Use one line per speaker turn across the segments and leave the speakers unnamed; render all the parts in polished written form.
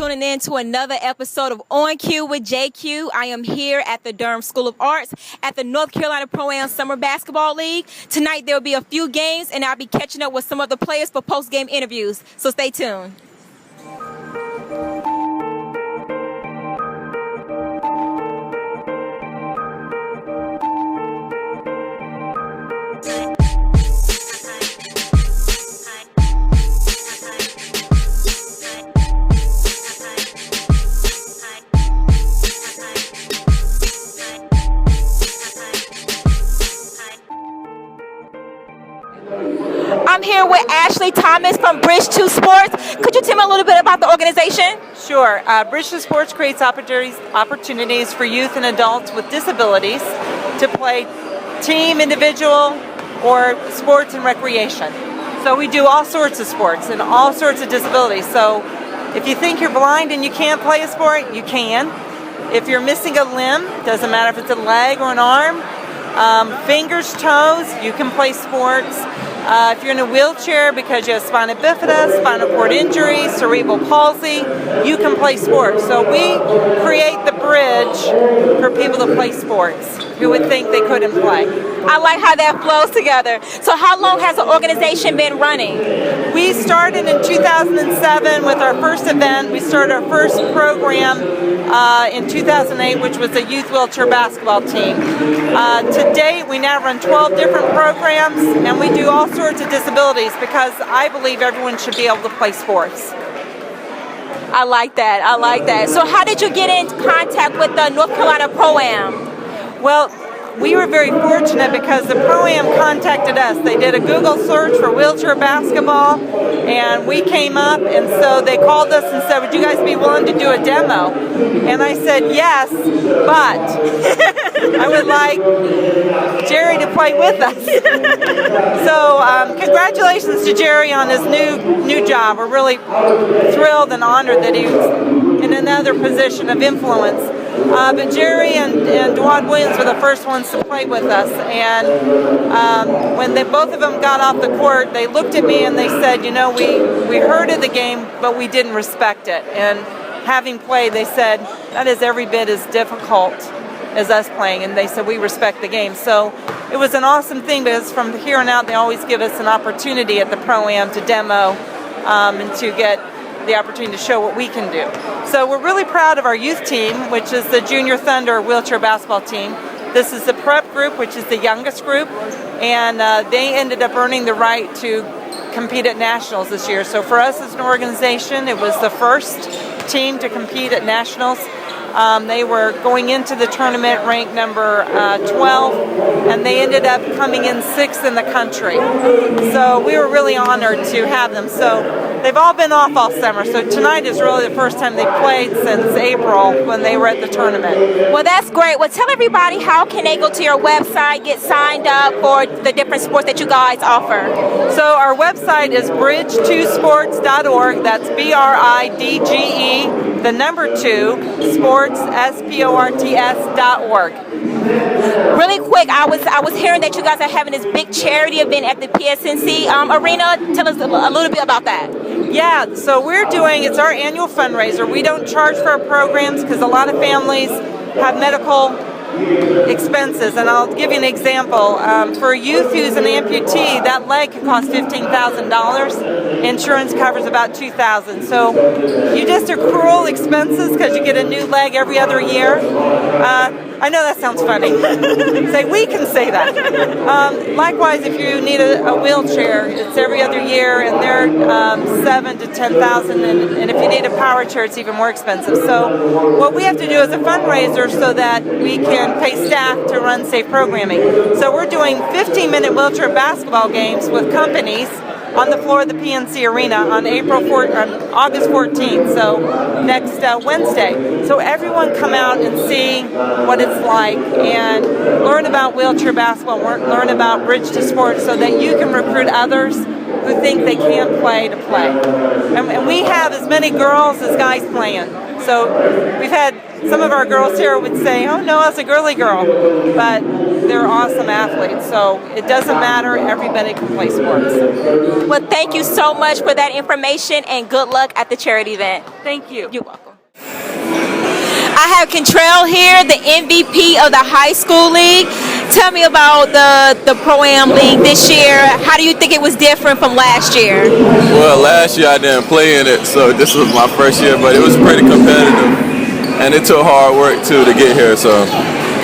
tuning in to another episode of On Cue with JQ. I am here at the Durham School of Arts at the North Carolina Pro-Am Summer Basketball League. Tonight there will be a few games, and I'll be catching up with some of the players for post-game interviews. So stay tuned. I'm here with Ashley Thomas from Bridge 2 Sports. Could you tell me a little bit about the organization?
Sure. Bridge 2 Sports creates opportunities for youth and adults with disabilities to play team, individual, or sports and recreation. So we do all sorts of sports and all sorts of disabilities. So if you think you're blind and you can't play a sport, you can. If you're missing a limb, doesn't matter if it's a leg or an arm, fingers, toes, you can play sports. If you're in a wheelchair because you have spina bifida, spinal cord injury, cerebral palsy, you can play sports. So we create the bridge for people to play sports who would think they couldn't play.
I like how that flows together. So how long has the organization been running?
We started in 2007 with our first event. We started our first program in 2008, which was a youth wheelchair basketball team. To date, we now run 12 different programs, and we do all sorts of disabilities because I believe everyone should be able to play sports.
I like that. I like that. So how did you get in contact with the North Carolina Pro-Am?
Well, we were very fortunate because the Pro-Am contacted us. They did a Google search for wheelchair basketball, and we came up, and so they called us and said, would you guys be willing to do a demo? And I said, yes, but I would like Jerry to play with us. So congratulations to Jerry on his new job. We're really thrilled and honored that he's in another position of influence. But Jerry and Dwad Williams were the first ones to play with us, and when both of them got off the court, they looked at me and they said, you know, we heard of the game, but we didn't respect it. And having played, they said, that is every bit as difficult as us playing, and they said, we respect the game. So it was an awesome thing because from here on out, they always give us an opportunity at the Pro-Am to demo and to get the opportunity to show what we can do. So we're really proud of our youth team, which is the Junior Thunder wheelchair basketball team. This is the prep group, which is the youngest group, and they ended up earning the right to compete at nationals this year. So for us as an organization, it was the first team to compete at nationals. They were going into the tournament ranked number 12, and they ended up coming in 6th in the country. So we were really honored to have them. So they've all been off all summer, so tonight is really the first time they played since April when they were at the tournament.
Well, that's great. Well, tell everybody how can they go to your website, get signed up for the different sports that you guys offer.
So our website is bridge2sports.org. That's BRIDGE, the number 2, sports, SPORTS.org.
Really quick, I was hearing that you guys are having this big charity event at the PSNC arena. Tell us a little bit about that.
Yeah, so it's our annual fundraiser. We don't charge for our programs because a lot of families have medical expenses, and I'll give you an example. For a youth who's an amputee, that leg can cost $15,000. Insurance covers about $2,000. So you just accrual expenses because you get a new leg every other year. I know that sounds funny. We can say that. Likewise, if you need a wheelchair, it's every other year, and they're $7,000 to $10,000, and if you need a power chair, it's even more expensive. So what we have to do is a fundraiser so that we can pay staff to run safe programming. So we're doing 15-minute wheelchair basketball games with companies on the floor of the PNC Arena on August 14th, so next Wednesday. So everyone come out and see what it's like and learn about wheelchair basketball, learn about Bridge 2 Sports so that you can recruit others who think they can't play to play. And we have as many girls as guys playing. So we've had some of our girls here would say, oh no, that's a girly girl, but they're awesome athletes, so it doesn't matter, everybody can play sports.
Well, thank you so much for that information and good luck at the charity event.
Thank you.
You're welcome. I have Contrell here, the MVP of the high school league. Tell me about the Pro-Am League this year. How do you think it was different from last year?
Well, last year I didn't play in it, so this was my first year, but it was pretty competitive. And it took hard work, too, to get here, so.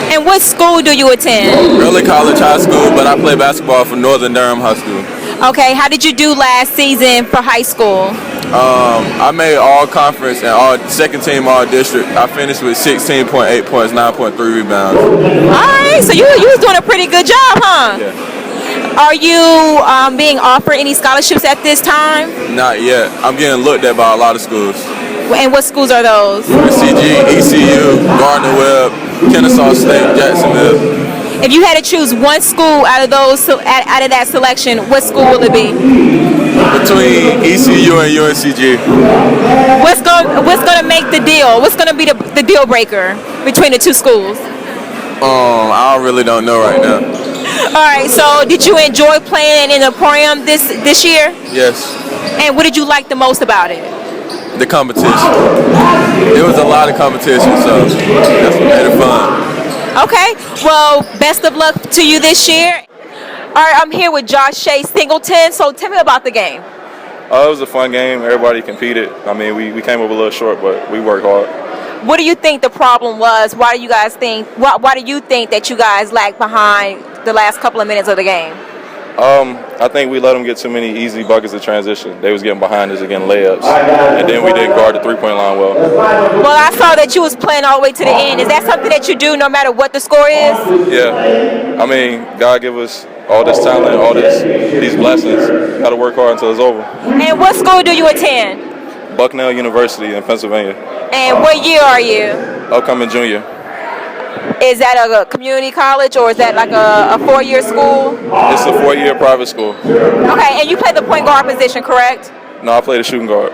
And what school do you attend?
Early College High School, but I play basketball for Northern Durham High School.
Okay, how did you do last season for high school?
I made all conference and all second team all district. I finished with 16.8 points, 9.3 rebounds.
All right, so you was doing a pretty good job, huh?
Yeah.
Are you being offered any scholarships at this time?
Not yet. I'm getting looked at by a lot of schools.
And what schools are those?
UNCG, ECU, Gardner-Webb, Kennesaw State, Jacksonville.
If you had to choose one school out of those, out of that selection, what school will it be?
Between ECU and UNCG.
What's going to make the deal? What's going to be the deal breaker between the two schools?
I really don't know right now.
All right. So, did you enjoy playing in the Pro-Am this year?
Yes.
And what did you like the most about it?
The competition. It was a lot of competition, so that's what made it fun.
Okay. Well, best of luck to you this year. All right, I'm here with Josh Shea Singleton. So tell me about the game.
It was a fun game. Everybody competed. I mean, we came up a little short, but we worked hard.
What do you think the problem was? Why do you think that you guys lagged behind the last couple of minutes of the game?
I think we let them get too many easy buckets of transition. They was getting behind us again layups, and then we didn't guard the three-point line well.
Well, I saw that you was playing all the way to the end. Is that something that you do no matter what the score is?
Yeah. I mean, God give us all this talent, all these blessings. Got to work hard until it's over.
And what school do you attend?
Bucknell University in Pennsylvania.
And what year are you?
Upcoming junior.
Is that a community college or is that like a 4-year school?
It's a 4-year private school.
Okay, and you play the point guard position, correct?
No, I play the shooting guard.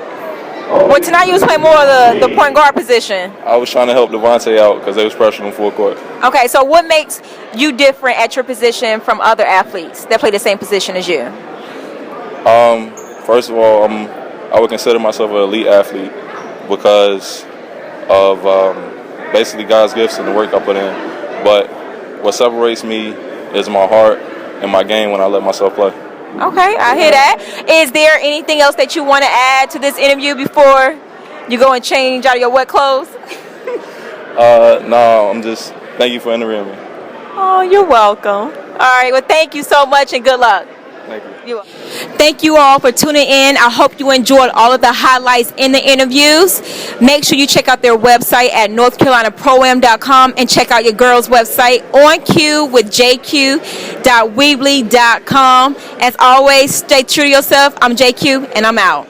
Well, tonight you was playing more of the point guard position.
I was trying to help Devontae out because they was pressuring him full court.
Okay, so what makes you different at your position from other athletes that play the same position as you?
First of all, I would consider myself an elite athlete because of basically God's gifts and the work I put in. But what separates me is my heart and my game when I let myself play.
Okay, I hear that. Is there anything else that you want to add to this interview before you go and change out of your wet clothes?
No, I'm just, thank you for interviewing me.
Oh, you're welcome. All right, well, thank you so much and good luck.
Thank you.
You're welcome. Thank you all for tuning in. I hope you enjoyed all of the highlights in the interviews. Make sure you check out their website at northcarolinaproam.com and check out your girls' website oncuewithjq.weebly.com. As always, stay true to yourself. I'm JQ and I'm out.